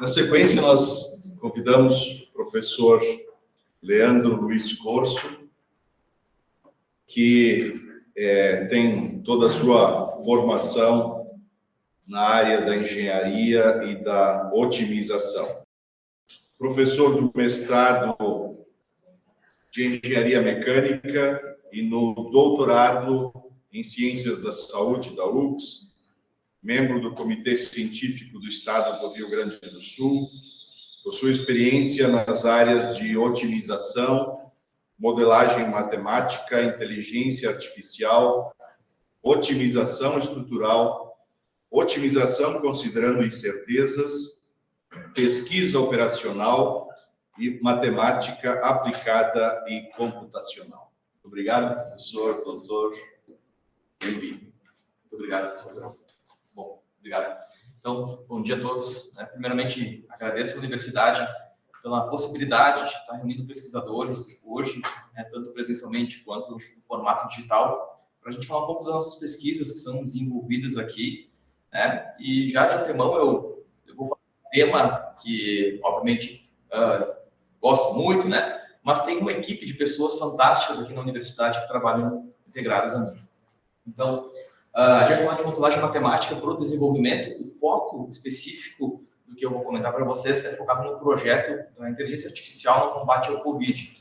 Na sequência, nós convidamos o professor Leandro Luiz Corso, que tem toda a sua formação na área da engenharia e da otimização. Professor do mestrado de engenharia mecânica e no doutorado em ciências da saúde da UFRGS, membro do Comitê Científico do Estado do Rio Grande do Sul, possui experiência nas áreas de otimização, modelagem matemática, inteligência artificial, otimização estrutural, otimização considerando incertezas, pesquisa operacional e matemática aplicada e computacional. Muito obrigado, professor, doutor. Bem-vindo. Muito obrigado, professor. Bom, obrigado. Então, bom dia a todos. Primeiramente, agradeço à universidade pela possibilidade de estar reunindo pesquisadores hoje, tanto presencialmente quanto no formato digital, para a gente falar um pouco das nossas pesquisas que são desenvolvidas aqui. E já de antemão eu vou falar um tema que, obviamente, gosto muito, mas tem uma equipe de pessoas fantásticas aqui na universidade que trabalham integrados a mim. Então, a gente vai falar de modelagem matemática para o desenvolvimento. O foco específico do que eu vou comentar para vocês é focado no projeto da inteligência artificial no combate ao Covid.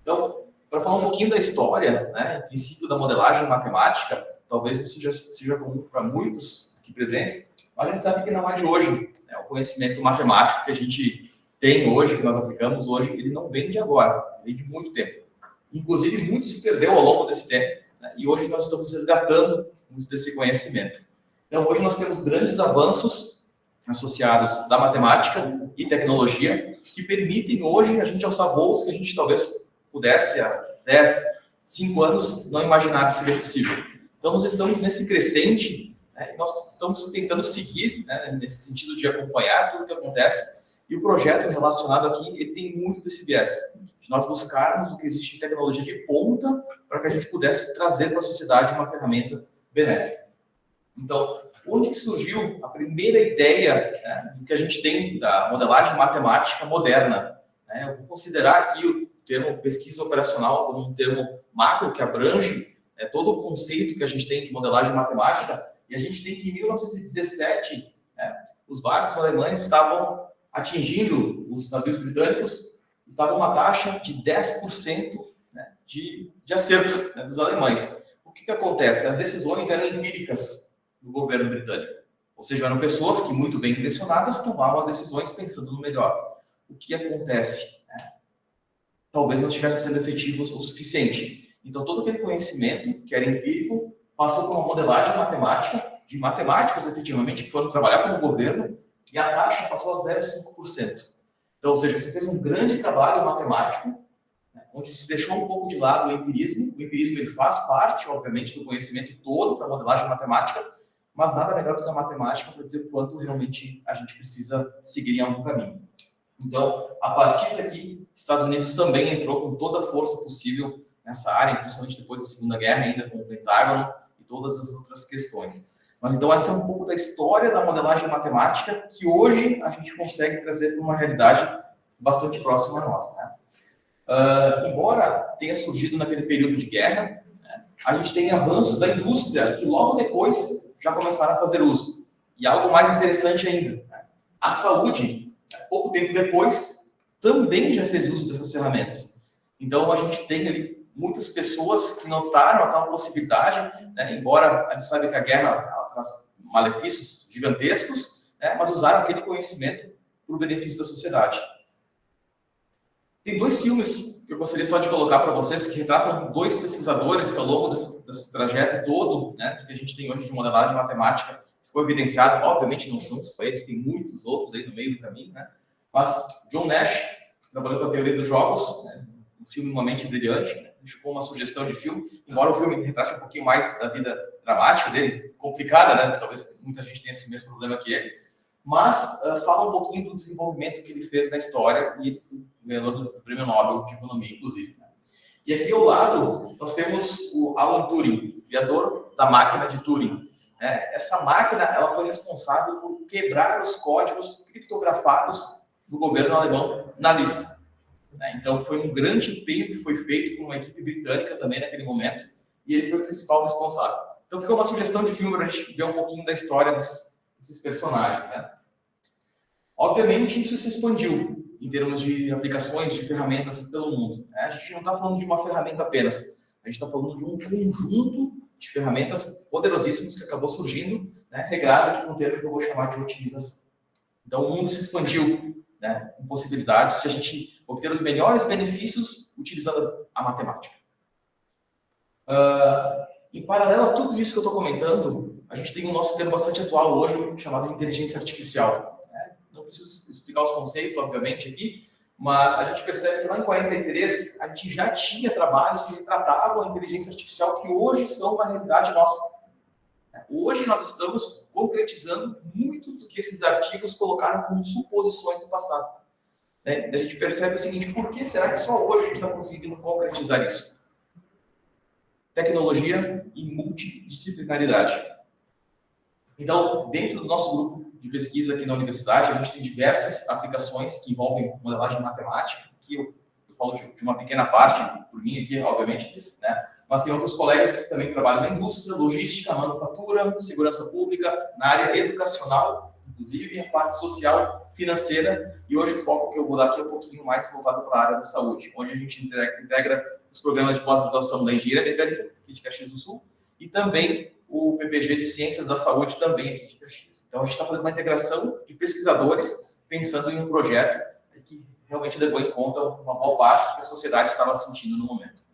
Então, para falar um pouquinho da história, o princípio da modelagem matemática, talvez isso já seja comum para muitos aqui presentes, mas a gente sabe que não é de hoje. O conhecimento matemático que a gente tem hoje, que nós aplicamos hoje, ele não vem de agora, vem de muito tempo. Inclusive, muito se perdeu ao longo desse tempo. E hoje nós estamos resgatando muito desse conhecimento. Então, hoje nós temos grandes avanços associados da matemática e tecnologia que permitem hoje a gente alçar voos que a gente talvez pudesse, há 10, 5 anos, não imaginar que seria possível. Então, nós estamos nesse crescente, e nós estamos tentando seguir, nesse sentido de acompanhar tudo o que acontece. E o projeto relacionado aqui, ele tem muito desse viés, de nós buscarmos o que existe de tecnologia de ponta para que a gente pudesse trazer para a sociedade uma ferramenta benéfica. Então, onde que surgiu a primeira ideia do que a gente tem da modelagem matemática moderna? Eu vou considerar aqui o termo pesquisa operacional como um termo macro que abrange todo o conceito que a gente tem de modelagem matemática, e a gente tem que em 1917, os barcos alemães estavam atingindo os navios britânicos, estava uma taxa de 10% de acerto dos alemães. O que acontece? As decisões eram empíricas do governo britânico. Ou seja, eram pessoas que, muito bem intencionadas, tomavam as decisões pensando no melhor. O que acontece? Talvez não estivessem sendo efetivos o suficiente. Então, todo aquele conhecimento que era empírico passou por uma modelagem matemática, de matemáticos, efetivamente, que foram trabalhar com o governo, e a taxa passou a 0,5%. Então, ou seja, você fez um grande trabalho matemático, onde se deixou um pouco de lado o empirismo. O empirismo ele faz parte, obviamente, do conhecimento todo para a modelagem matemática, mas nada melhor do que a matemática para dizer quanto realmente a gente precisa seguir em algum caminho. Então, a partir daqui, Estados Unidos também entrou com toda a força possível nessa área, principalmente depois da Segunda Guerra, ainda com o Pentágono e todas as outras questões. Mas então essa é um pouco da história da modelagem matemática que hoje a gente consegue trazer para uma realidade bastante próxima a nós. Embora tenha surgido naquele período de guerra, a gente tem avanços da indústria que logo depois já começaram a fazer uso. E algo mais interessante ainda, a saúde, pouco tempo depois, também já fez uso dessas ferramentas. Então a gente tem ali muitas pessoas que notaram aquela possibilidade, embora a gente saiba que a guerra traz malefícios gigantescos, mas usaram aquele conhecimento para o benefício da sociedade. Tem 2 filmes que eu gostaria só de colocar para vocês que retratam 2 pesquisadores que ao longo desse trajeto todo, que a gente tem hoje de modelagem matemática, ficou evidenciado. Obviamente não são só eles, tem muitos outros aí no meio do caminho, mas John Nash, que trabalhou com a teoria dos jogos, um filme Uma Mente Brilhante, ficou uma sugestão de filme, embora o filme retrate um pouquinho mais da vida dramática dele, complicada, talvez muita gente tenha esse mesmo problema que ele, mas fala um pouquinho do desenvolvimento que ele fez na história, e ele foi ganhador do Prêmio Nobel de Economia, inclusive. E aqui ao lado, nós temos o Alan Turing, criador da máquina de Turing. essa máquina ela foi responsável por quebrar os códigos criptografados do governo alemão nazista. Então, foi um grande empenho que foi feito por uma equipe britânica também naquele momento, e ele foi o principal responsável. Então, ficou uma sugestão de filme para a gente ver um pouquinho da história desses personagens. Né? Obviamente, isso se expandiu em termos de aplicações, de ferramentas pelo mundo. Né? A gente não está falando de uma ferramenta apenas, a gente está falando de um conjunto de ferramentas poderosíssimas que acabou surgindo, né, regrado aqui com um termo que eu vou chamar de otimização. Então, o mundo se expandiu, né, com possibilidades de a gente obter os melhores benefícios utilizando a matemática. Em paralelo a tudo isso que eu estou comentando, a gente tem um nosso termo bastante atual hoje, chamado de inteligência artificial. Né? Não preciso explicar os conceitos, obviamente, aqui, mas a gente percebe que lá em 43, a gente já tinha trabalhos que retratavam a inteligência artificial que hoje são uma realidade nossa. Hoje nós estamos concretizando muito do que esses artigos colocaram como suposições do passado. A gente percebe o seguinte, por que será que só hoje a gente está conseguindo concretizar isso? Tecnologia e multidisciplinaridade. Então, dentro do nosso grupo de pesquisa aqui na universidade, a gente tem diversas aplicações que envolvem modelagem matemática, que eu falo de uma pequena parte, por mim aqui, obviamente, né? Mas tem outros colegas que também trabalham na indústria, logística, manufatura, segurança pública, na área educacional, inclusive a parte social, financeira, e hoje o foco que eu vou dar aqui é um pouquinho mais voltado para a área da saúde, onde a gente integra os programas de pós-graduação da Engenharia Mecânica, aqui de Caxias do Sul, e também o PPG de Ciências da Saúde, também aqui de Caxias. Então, a gente está fazendo uma integração de pesquisadores, pensando em um projeto que realmente levou em conta uma boa parte que a sociedade estava sentindo no momento.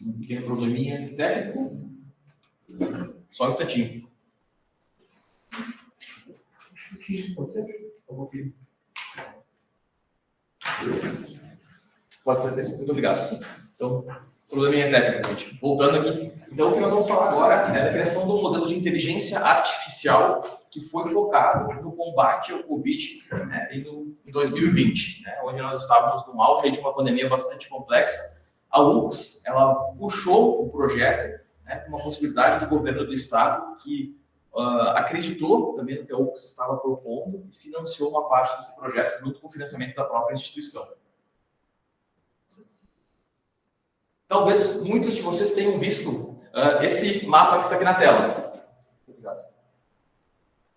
Um pequeno probleminha técnico. Só um instantinho. Pode ser? Pode ser, muito obrigado. Então, probleminha técnico, gente. Voltando aqui. Então, o que nós vamos falar agora é da criação de um modelo de inteligência artificial que foi focado no combate ao Covid, né, em 2020, né, onde nós estávamos no auge de uma pandemia bastante complexa. A UX, ela puxou o projeto, né, com uma possibilidade do governo do estado que acreditou também no que a UX estava propondo e financiou uma parte desse projeto junto com o financiamento da própria instituição. Talvez muitos de vocês tenham visto esse mapa que está aqui na tela.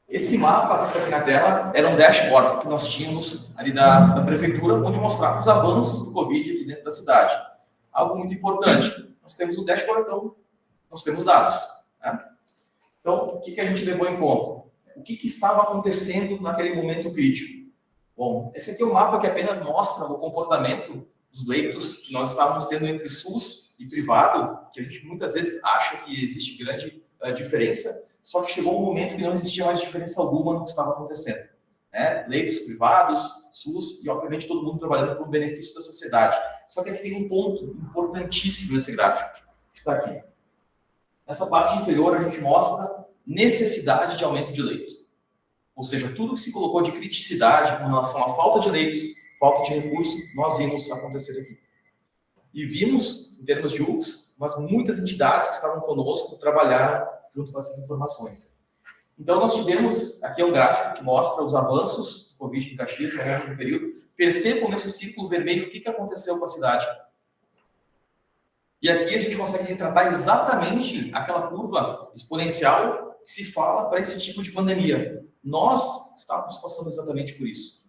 Esse mapa que está aqui na tela era um dashboard que nós tínhamos ali da prefeitura, onde mostrava os avanços do Covid aqui dentro da cidade. Algo muito importante. Nós temos o dashboard, então nós temos dados. Né? Então, o que a gente levou em conta? O que estava acontecendo naquele momento crítico? Bom, esse aqui é um mapa que apenas mostra o comportamento dos leitos que nós estávamos tendo entre SUS e privado, que a gente muitas vezes acha que existe grande diferença, só que chegou um momento que não existia mais diferença alguma no que estava acontecendo. Né? Leitos privados, SUS e, obviamente, todo mundo trabalhando para o benefício da sociedade. Só que aqui tem um ponto importantíssimo nesse gráfico, que está aqui. Nessa parte inferior, a gente mostra necessidade de aumento de leitos. Ou seja, tudo que se colocou de criticidade com relação à falta de leitos, falta de recursos, nós vimos acontecer aqui. E vimos, em termos de UX, mas muitas entidades que estavam conosco trabalharam junto com essas informações. Então, nós tivemos, aqui é um gráfico que mostra os avanços do Covid em Caxias ao longo do período. Percebam nesse círculo vermelho o que aconteceu com a cidade. E aqui a gente consegue retratar exatamente aquela curva exponencial que se fala para esse tipo de pandemia. Nós estávamos passando exatamente por isso.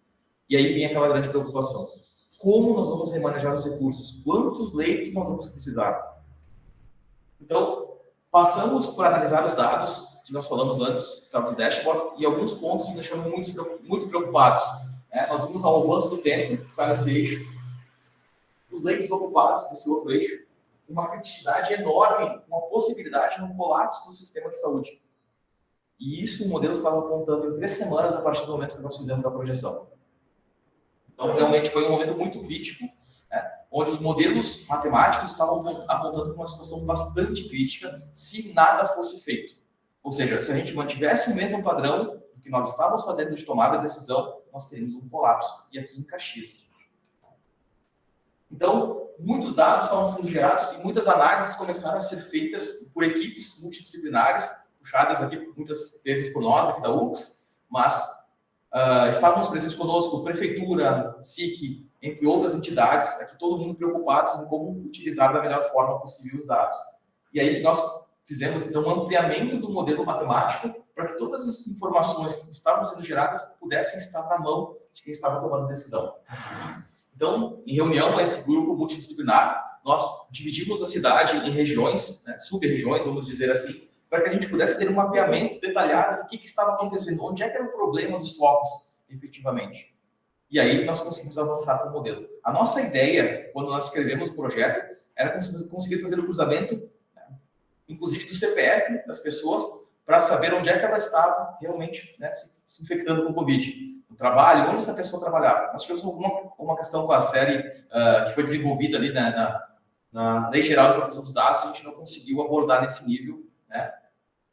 E aí vem aquela grande preocupação. Como nós vamos remanejar os recursos? Quantos leitos nós vamos precisar? Então, passamos por analisar os dados que nós falamos antes, que estavam no dashboard, e alguns pontos nos deixaram muito preocupados. Nós vimos ao avanço do tempo, que está nesse eixo, os leitos ocupados nesse outro eixo, uma criticidade enorme, uma possibilidade de um colapso do sistema de saúde. E isso o modelo estava apontando em 3 semanas a partir do momento que nós fizemos a projeção. Então, realmente foi um momento muito crítico, né, onde os modelos matemáticos estavam apontando para uma situação bastante crítica se nada fosse feito. Ou seja, se a gente mantivesse o mesmo padrão do que nós estávamos fazendo de tomada de decisão, nós teríamos um colapso. E aqui em Caxias. Então, muitos dados estavam sendo gerados e muitas análises começaram a ser feitas por equipes multidisciplinares, puxadas aqui muitas vezes por nós, aqui da UX, mas estávamos presentes conosco, prefeitura, SIC, entre outras entidades, aqui todo mundo preocupados em como utilizar da melhor forma possível os dados. E aí nós fizemos, então, um ampliamento do modelo matemático para que todas as informações que estavam sendo geradas pudessem estar na mão de quem estava tomando decisão. Então, em reunião com esse grupo multidisciplinar, nós dividimos a cidade em regiões, né, sub-regiões, vamos dizer assim, para que a gente pudesse ter um mapeamento detalhado do que estava acontecendo, onde é que era o problema dos focos, efetivamente. E aí nós conseguimos avançar com o modelo. A nossa ideia, quando nós escrevemos o projeto, era conseguir fazer o cruzamento, inclusive do CPF das pessoas, para saber onde é que ela estava realmente, né, se infectando com o Covid. No trabalho, onde essa pessoa trabalhava. Nós tivemos uma questão com a série que foi desenvolvida ali na Lei Geral de Proteção dos Dados, a gente não conseguiu abordar nesse nível, né?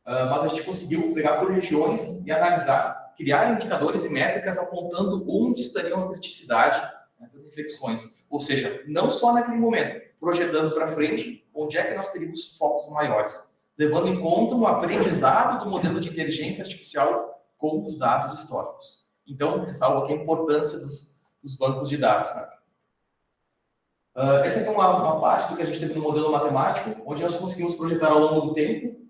Mas a gente conseguiu pegar por regiões e analisar, criar indicadores e métricas apontando onde estariam a criticidade, né, das infecções. Ou seja, não só naquele momento, projetando para frente, onde é que nós teríamos focos maiores, levando em conta um aprendizado do modelo de inteligência artificial com os dados históricos. Então, ressalvo aqui a importância dos bancos de dados, né? Essa aqui é uma parte do que a gente teve no modelo matemático, onde nós conseguimos projetar ao longo do tempo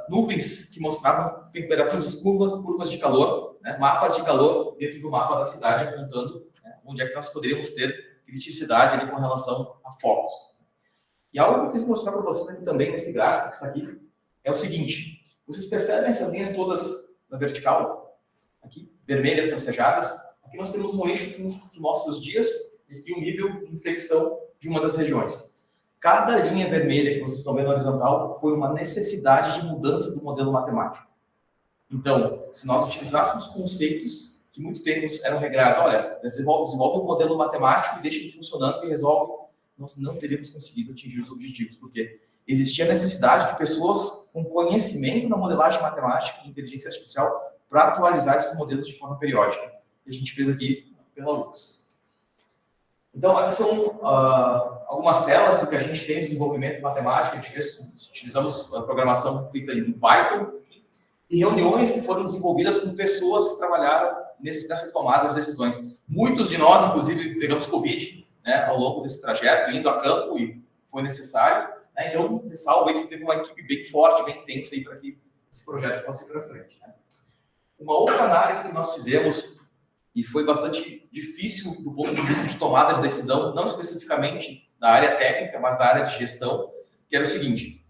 nuvens que mostravam temperaturas, curvas de calor, né, mapas de calor dentro do mapa da cidade, apontando, né, onde é que nós poderíamos ter criticidade ali com relação a focos. E algo que eu quis mostrar para vocês aqui também, nesse gráfico que está aqui, é o seguinte: vocês percebem essas linhas todas na vertical, aqui, vermelhas tracejadas? Aqui nós temos um eixo que mostra os dias e aqui o nível de infecção de uma das regiões. Cada linha vermelha que vocês estão vendo na horizontal foi uma necessidade de mudança do modelo matemático. Então, se nós utilizássemos conceitos que muito tempo eram regrados, olha, desenvolve um modelo matemático e deixa ele funcionando e resolve, nós não teríamos conseguido atingir os objetivos, porque existia a necessidade de pessoas com conhecimento na modelagem matemática e inteligência artificial para atualizar esses modelos de forma periódica. E a gente fez aqui pela UX. Então, aqui são algumas telas do que a gente tem de desenvolvimento matemático. A gente utilizamos a programação feita em Python e reuniões que foram desenvolvidas com pessoas que trabalharam nessas tomadas de decisões. Muitos de nós, inclusive, pegamos Covid, né, ao longo desse trajeto, indo a campo e foi necessário. Né, então, ressalvo aí que teve uma equipe bem forte, bem intensa para que esse projeto fosse para frente. Né. Uma outra análise que nós fizemos, e foi bastante difícil do ponto de vista de tomada de decisão, não especificamente da área técnica, mas da área de gestão, que era o seguinte: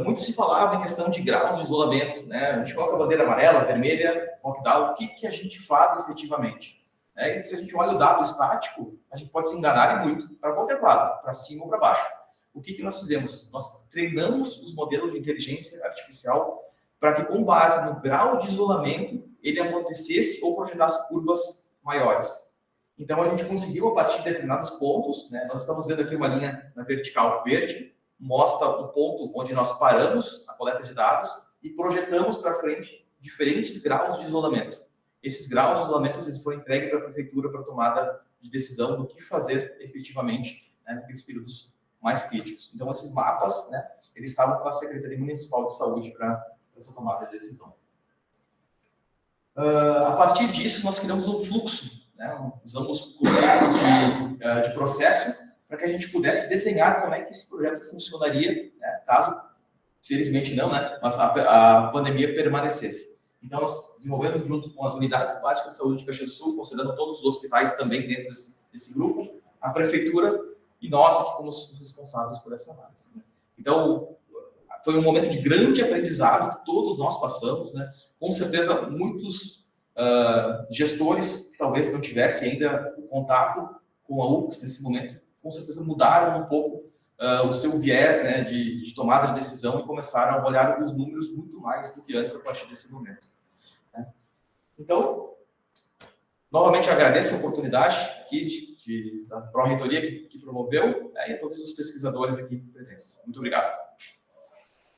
muito se falava em questão de graus de isolamento, né? A gente coloca a bandeira amarela, vermelha, lockdown, o que a gente faz efetivamente? E se a gente olha o dado estático, a gente pode se enganar e muito, para qualquer lado, para cima ou para baixo. O que nós fizemos? Nós treinamos os modelos de inteligência artificial para que, com base no grau de isolamento, ele amortecesse ou projetasse curvas maiores. Então, a gente conseguiu, a partir de determinados pontos, né, nós estamos vendo aqui uma linha na vertical verde, mostra um ponto onde nós paramos a coleta de dados e projetamos para frente diferentes graus de isolamento. Esses graus de isolamento eles foram entregues para a prefeitura para tomada de decisão do que fazer efetivamente, né, naqueles períodos mais críticos. Então, esses mapas, né, eles estavam com a Secretaria Municipal de Saúde para essa tomada de decisão. A partir disso, nós criamos um fluxo, né? Usamos conceitos de processo para que a gente pudesse desenhar como é que esse projeto funcionaria, né? Caso, felizmente não, né? Mas a pandemia permanecesse. Então, nós desenvolvemos junto com as unidades básicas de saúde de Caxias do Sul, considerando todos os hospitais também dentro desse grupo, a prefeitura e nós que fomos os responsáveis por essa análise. Né? Então, foi um momento de grande aprendizado que todos nós passamos, né? Com certeza, muitos gestores que talvez não tivessem ainda o contato com a UX nesse momento, com certeza mudaram um pouco o seu viés, né, de tomada de decisão e começaram a olhar os números muito mais do que antes a partir desse momento. Né? Então, novamente agradeço a oportunidade aqui da Pró-Reitoria que promoveu, e a todos os pesquisadores aqui presentes. Muito obrigado.